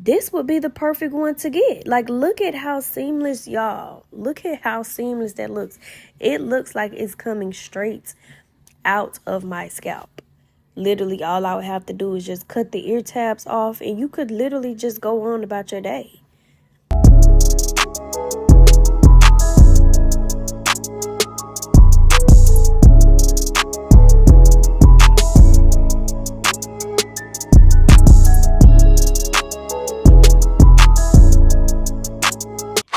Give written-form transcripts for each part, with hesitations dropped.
this would be the perfect one to get. Like, look at how seamless, y'all. Look at how seamless that looks. It looks like it's coming straight out of my scalp. Literally, all I would have to do is just cut the ear tabs off, and you could literally just go on about your day.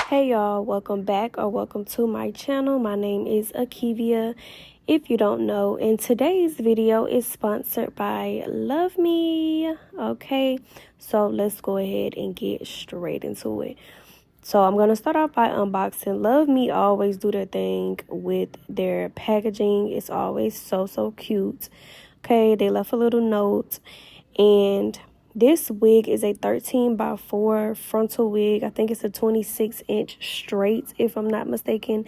Hey y'all, welcome back or welcome to my channel. My name is Akivia, if you don't know, and today's video is sponsored by Luvme. Okay, so let's go ahead and get straight into it. So I'm going to start off by unboxing. Luvme always do their thing with their packaging. It's always so cute. Okay, they left a little note, and this wig is a 13x4 frontal wig. I think it's a 26-inch straight, if I'm not mistaken.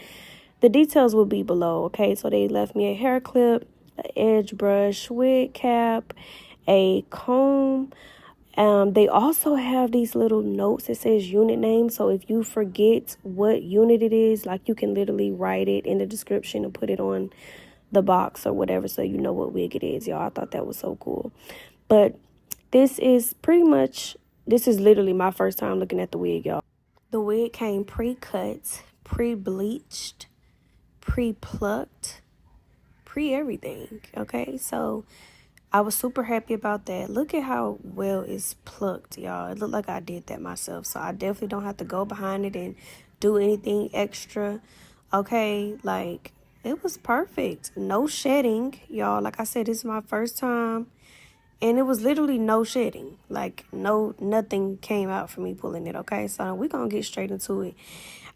The details will be below, okay? So they left me a hair clip, an edge brush, wig cap, a comb. They also have these little notes that says unit name. So if you forget what unit it is, like, you can literally write it in the description and put it on the box or whatever, so you know what wig it is, y'all. I thought that was so cool. But this is literally my first time looking at the wig, y'all. The wig came pre-cut, pre-bleached, pre-plucked, pre-everything, okay? So I was super happy about that. Look at how well it's plucked, y'all. It looked like I did that myself, so I definitely don't have to go behind it and do anything extra, okay? Like, it was perfect. No shedding, y'all. Like I said, this is my first time. And it was literally no shedding. Like, nothing came out for me pulling it, okay? So we're going to get straight into it.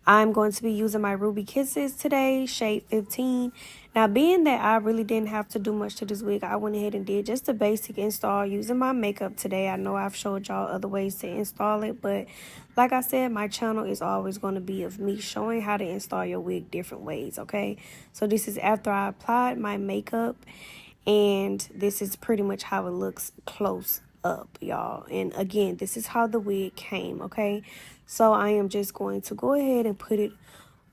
I'm going to be using my Ruby Kisses today, shade 15. Now, being that I really didn't have to do much to this wig, I went ahead and did just a basic install using my makeup today. I know I've showed y'all other ways to install it, but like I said, my channel is always going to be of me showing how to install your wig different ways, okay? So this is after I applied my makeup. And this is pretty much how it looks close up, y'all. And again, this is how the wig came, okay? So I am just going to go ahead and put it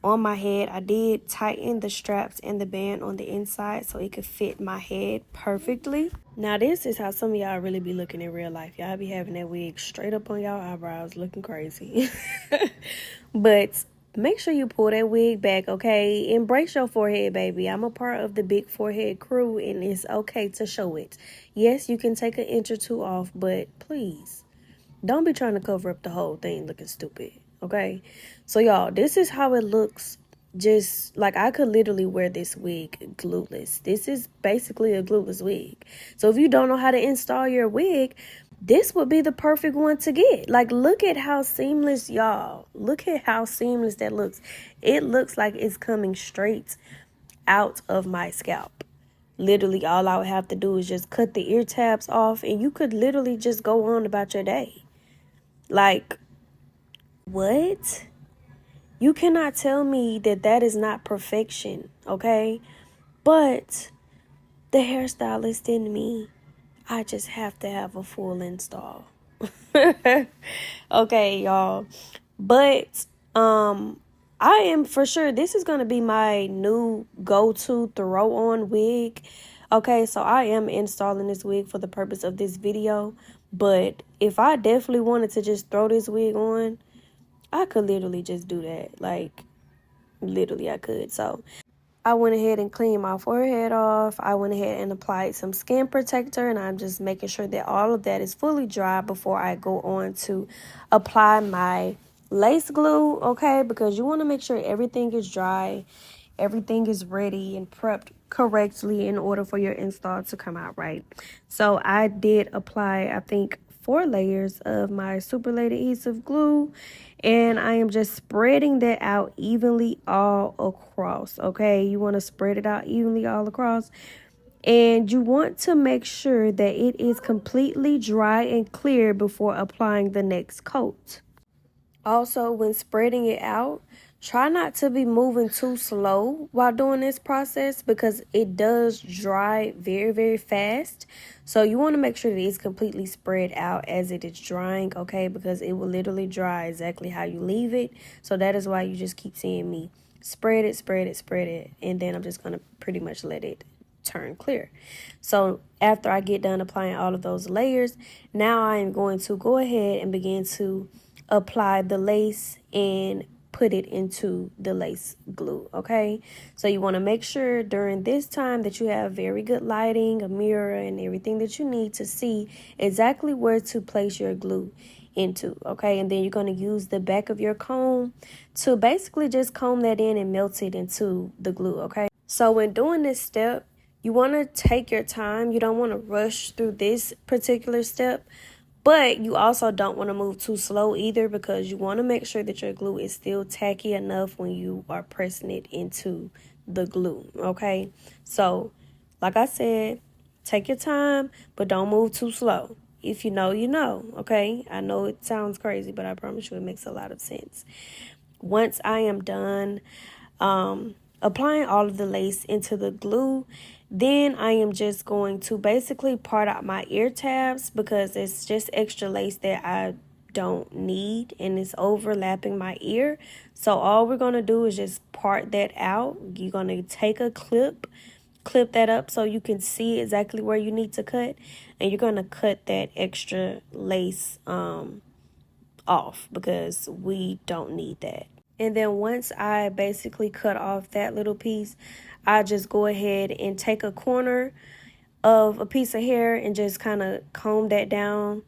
on my head. I did tighten the straps and the band on the inside so it could fit my head perfectly. Now, this is how some of y'all really be looking in real life. Y'all be having that wig straight up on y'all eyebrows looking crazy. But make sure you pull that wig back, okay? Embrace your forehead, baby. I'm a part of the big forehead crew, and it's okay to show it. Yes, you can take an inch or two off, but please, don't be trying to cover up the whole thing looking stupid, okay? So, y'all, this is how it looks. Just, like, I could literally wear this wig glueless. This is basically a glueless wig. So, if you don't know how to install your wig, this would be the perfect one to get. Like, look at how seamless, y'all. Look at how seamless that looks. It looks like it's coming straight out of my scalp. Literally, all I would have to do is just cut the ear tabs off, and you could literally just go on about your day. Like, what? You cannot tell me that that is not perfection, okay? But the hairstylist in me, I just have to have a full install. Okay, y'all. But I am for sure, this is going to be my new go-to throw-on wig. Okay, so I am installing this wig for the purpose of this video. But if I definitely wanted to just throw this wig on, I could literally just do that. Like, literally I could. So I went ahead and cleaned my forehead off. I went ahead and applied some skin protector, and I'm just making sure that all of that is fully dry before I go on to apply my lace glue, okay? Because you want to make sure everything is dry, everything is ready and prepped correctly in order for your install to come out right. So I did apply, I think, 4 layers of my super laid adhesive glue, and I am just spreading that out evenly all across, okay? You want to spread it out evenly all across, and you want to make sure that it is completely dry and clear before applying the next coat. Also, when spreading it out, Try not to be moving too slow while doing this process because it does dry very, very fast. So you want to make sure that it's completely spread out as it is drying, okay? Because it will literally dry exactly how you leave it. So that is why you just keep seeing me spread it, spread it, spread it. And then I'm just going to pretty much let it turn clear. So after I get done applying all of those layers, now I am going to go ahead and begin to apply the lace and put it into the lace glue, okay? So you want to make sure during this time that you have very good lighting, a mirror, and everything that you need to see exactly where to place your glue into, okay? And then you're going to use the back of your comb to basically just comb that in and melt it into the glue, okay? So when doing this step, you want to take your time. You don't want to rush through this particular step. But you also don't want to move too slow either because you want to make sure that your glue is still tacky enough when you are pressing it into the glue, okay? So, like I said, take your time, but don't move too slow. If you know, you know, okay? I know it sounds crazy, but I promise you it makes a lot of sense. Once I am done applying all of the lace into the glue, then I am just going to basically part out my ear tabs because it's just extra lace that I don't need and it's overlapping my ear. So all we're going to do is just part that out. You're going to take a clip that up so you can see exactly where you need to cut, and you're going to cut that extra lace off because we don't need that. And then once I basically cut off that little piece, I just go ahead and take a corner of a piece of hair and just kind of comb that down.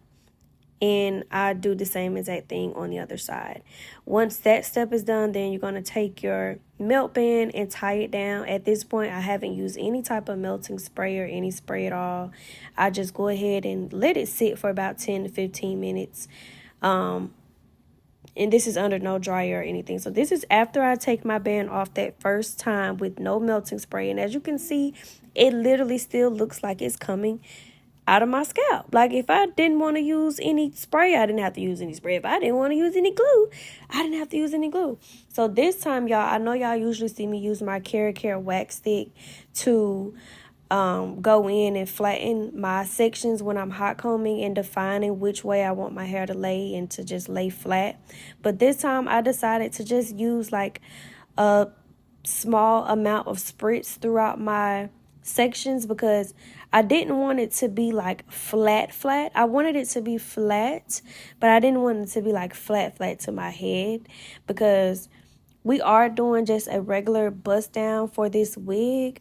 And I do the same exact thing on the other side. Once that step is done, then you're going to take your melt band and tie it down. At this point, I haven't used any type of melting spray or any spray at all. I just go ahead and let it sit for about 10 to 15 minutes. And this is under no dryer or anything. So this is after I take my band off that first time with no melting spray. And as you can see, it literally still looks like it's coming out of my scalp. Like if I didn't want to use any spray, I didn't have to use any spray. If I didn't want to use any glue, I didn't have to use any glue. So this time, y'all, I know y'all usually see me use my Care wax stick to go in and flatten my sections when I'm hot combing and defining which way I want my hair to lay and to just lay flat. But this time I decided to just use like a small amount of spritz throughout my sections because I didn't want it to be like flat. I wanted it to be flat, but I didn't want it to be like flat to my head because we are doing just a regular bust down for this wig.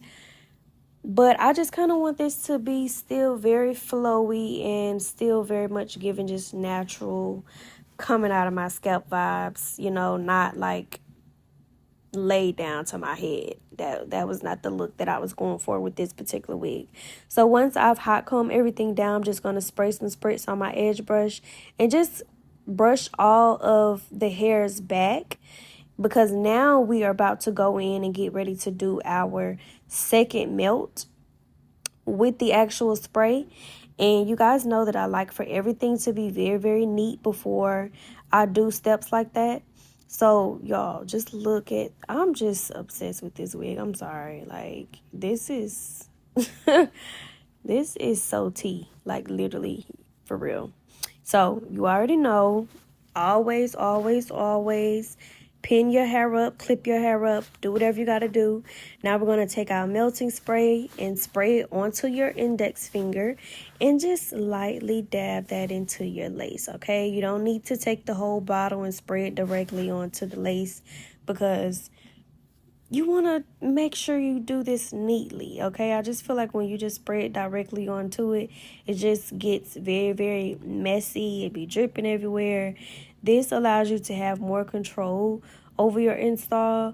But I just kind of want this to be still very flowy and still very much giving just natural coming out of my scalp vibes, you know, not like laid down to my head. That was not the look that I was going for with this particular wig. So once I've hot combed everything down, I'm just going to spray some spritz on my edge brush and just brush all of the hairs back. Because now we are about to go in and get ready to do our second melt with the actual spray. And you guys know that I like for everything to be very, very neat before I do steps like that. So y'all just look at, I'm just obsessed with this wig. I'm sorry. Like this is, this is so tea, like literally for real. So you already know, always pin your hair up, clip your hair up, do whatever you got to do. Now we're going to take our melting spray and spray it onto your index finger and just lightly dab that into your lace, okay? You don't need to take the whole bottle and spray it directly onto the lace because you want to make sure you do this neatly, okay? I just feel like when you just spray it directly onto it, it just gets very, very messy. It be dripping everywhere. This allows you to have more control over your install,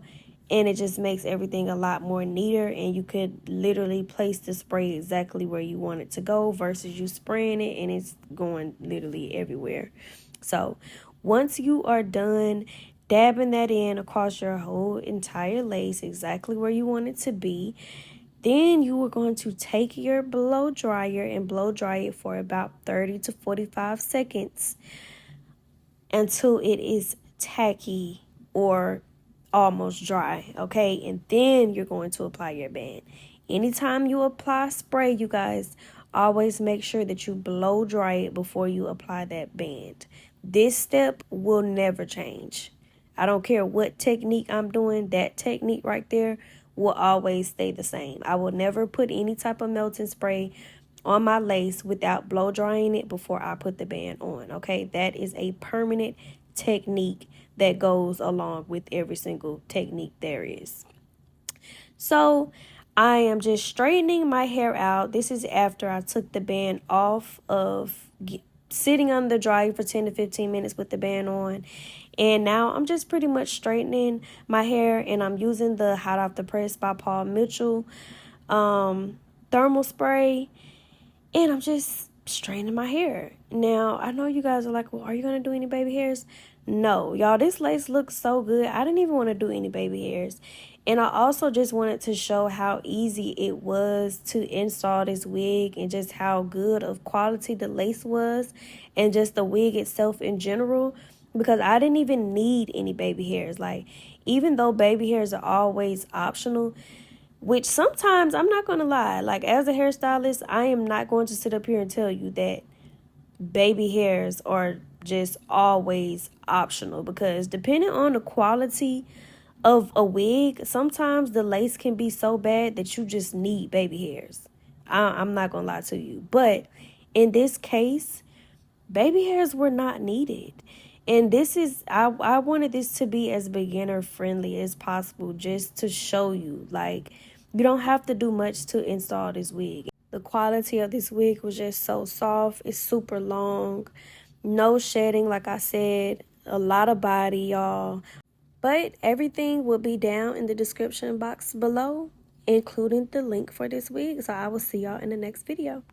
and it just makes everything a lot more neater, and you could literally place the spray exactly where you want it to go versus you spraying it and it's going literally everywhere. So once you are done dabbing that in across your whole entire lace exactly where you want it to be, then you are going to take your blow dryer and blow dry it for about 30 to 45 seconds until it is tacky or almost dry, okay? And then you're going to apply your band. Anytime you apply spray, you guys, always make sure that you blow dry it before you apply that band. This step will never change. I don't care what technique I'm doing, that technique right there will always stay the same. I will never put any type of melting spray on my lace without blow drying it before I put the band on, okay? That is a permanent technique that goes along with every single technique there is. So I am just straightening my hair out. This is after I took the band off of sitting on the dryer for 10 to 15 minutes with the band on. And now I'm just pretty much straightening my hair, and I'm using the Hot Off the Press by Paul Mitchell thermal spray, and I'm just straightening my hair. Now, I know you guys are like, well, are you going to do any baby hairs? No, y'all, this lace looks so good. I didn't even want to do any baby hairs. And I also just wanted to show how easy it was to install this wig, and just how good of quality the lace was, and just the wig itself in general, because I didn't even need any baby hairs. Like, even though baby hairs are always optional, which sometimes, I'm not going to lie, like, as a hairstylist, I am not going to sit up here and tell you that baby hairs are just always optional, because depending on the quality of a wig, sometimes the lace can be so bad that you just need baby hairs. I'm not going to lie to you. But in this case, baby hairs were not needed. And this is, I wanted this to be as beginner friendly as possible, just to show you, like, you don't have to do much to install this wig. The quality of this wig was just so soft. It's super long. No shedding, like I said. A lot of body, y'all. But everything will be down in the description box below, including the link for this wig. So I will see y'all in the next video.